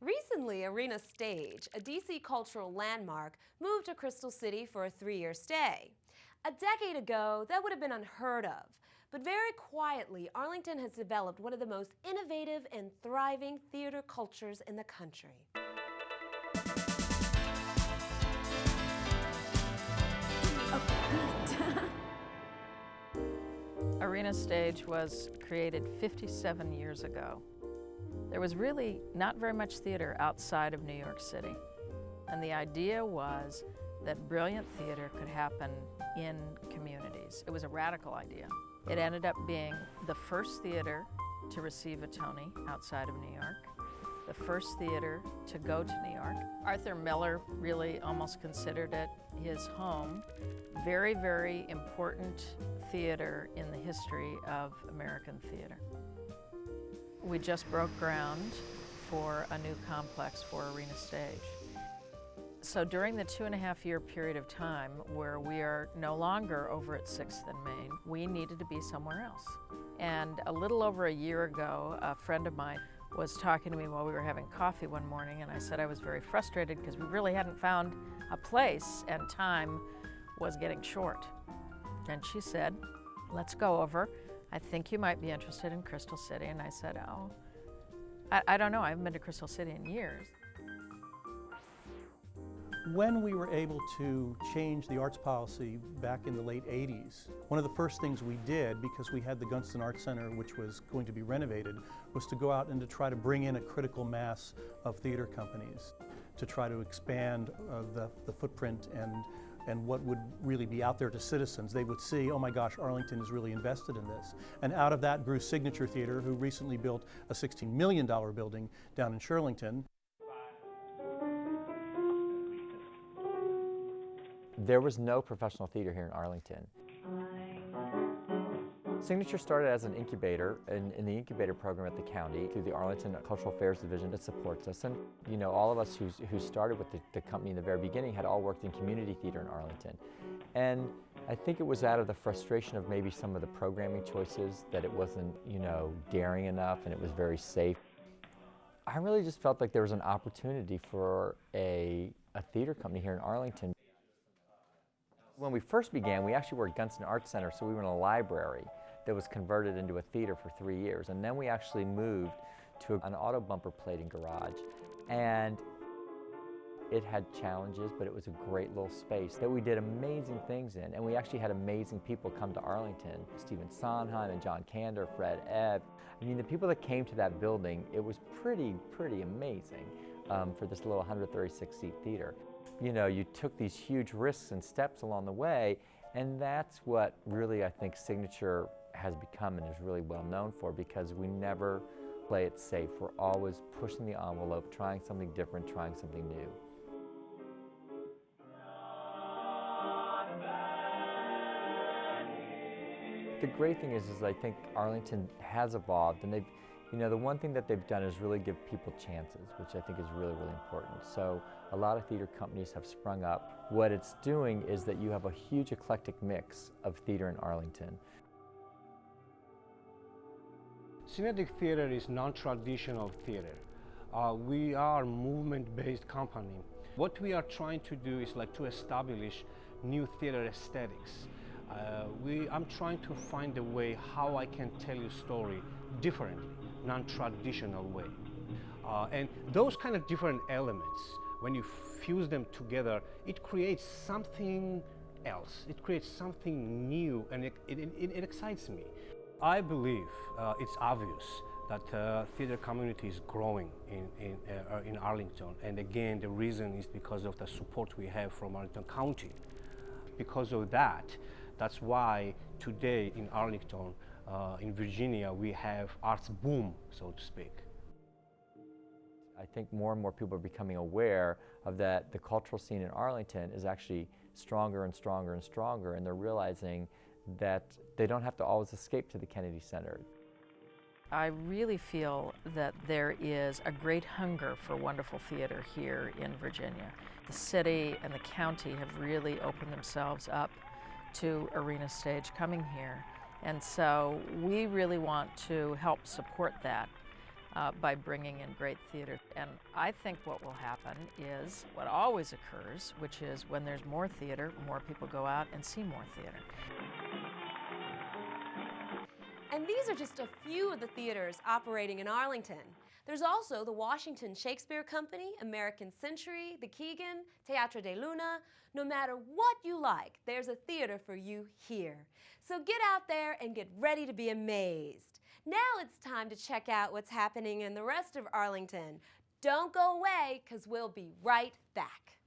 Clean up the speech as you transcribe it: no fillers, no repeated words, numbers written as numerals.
Recently, Arena Stage, a DC cultural landmark, moved to Crystal City for a 3-year stay. A decade ago, that would have been unheard of. But very quietly, Arlington has developed one of the most innovative and thriving theater cultures in the country. Arena Stage was created 57 years ago. There was really not very much theater outside of New York City. And the idea was that brilliant theater could happen in communities. It was a radical idea. It ended up being the first theater to receive a Tony outside of New York, the first theater to go to New York. Arthur Miller really almost considered it his home. Very, very important theater in the history of American theater. We just broke ground for a new complex for Arena Stage. So during the 2.5-year period of time where we are no longer over at 6th and Main, we needed to be somewhere else. And a little over a year ago, a friend of mine was talking to me while we were having coffee one morning, and I said I was very frustrated because we really hadn't found a place and time was getting short. And she said, let's go over. I think you might be interested in Crystal City. And I said, oh, I don't know, I haven't been to Crystal City in years. When we were able to change the arts policy back in the late 80s, one of the first things we did, because we had the Gunston Arts Center, which was going to be renovated, was to go out and to try to bring in a critical mass of theater companies to try to expand the footprint and what would really be out there to citizens. They would see, oh my gosh, Arlington is really invested in this. And out of that grew Signature Theater, who recently built a $16 million building down in Shirlington. There was no professional theater here in Arlington. Signature started as an incubator in the incubator program at the county through the Arlington Cultural Affairs Division that supports us. And you know, all of us who started with the company in the very beginning had all worked in community theater in Arlington. And I think it was out of the frustration of maybe some of the programming choices that it wasn't, you know, daring enough and it was very safe. I really just felt like there was an opportunity for a theater company here in Arlington. When we first began, we actually were at Gunston Arts Center, so we were in a library that was converted into a theater for 3 years. And then we actually moved to an auto bumper plating garage. And it had challenges, but it was a great little space that we did amazing things in. And we actually had amazing people come to Arlington. Stephen Sondheim and John Kander, Fred Ebb. I mean, the people that came to that building, it was pretty amazing for this little 136-seat theater. You know, you took these huge risks and steps along the way, and that's what really I think Signature has become and is really well known for, because we never play it safe. We're always pushing the envelope, trying something different, trying something new. The great thing is I think Arlington has evolved, and they've, you know, the one thing that they've done is really give people chances, which I think is really important. So a lot of theater companies have sprung up. What it's doing is that you have a huge eclectic mix of theater in Arlington. Synetic theater is non-traditional theater. We are a movement-based company. What we are trying to do is like to establish new theater aesthetics. I'm trying to find a way how I can tell you a story differently, non-traditional way. And those kind of different elements, when you fuse them together, it creates something else. It creates something new, and it excites me. I believe it's obvious that theater community is growing in Arlington. And again, the reason is because of the support we have from Arlington County. Because of that, that's why today in Arlington, in Virginia, we have arts boom, so to speak. I think more and more people are becoming aware of that the cultural scene in Arlington is actually stronger and stronger and stronger, and they're realizing that they don't have to always escape to the Kennedy Center. I really feel that there is a great hunger for wonderful theater here in Virginia. The city and the county have really opened themselves up to Arena Stage coming here. And so we really want to help support that. by bringing in great theater. And I think what will happen is what always occurs, which is when there's more theater, more people go out and see more theater. And these are just a few of the theaters operating in Arlington. There's also the Washington Shakespeare Company, American Century, the Keegan, Teatro de Luna. No matter what you like, there's a theater for you here. So get out there and get ready to be amazed. Now it's time to check out what's happening in the rest of Arlington. Don't go away, because we'll be right back.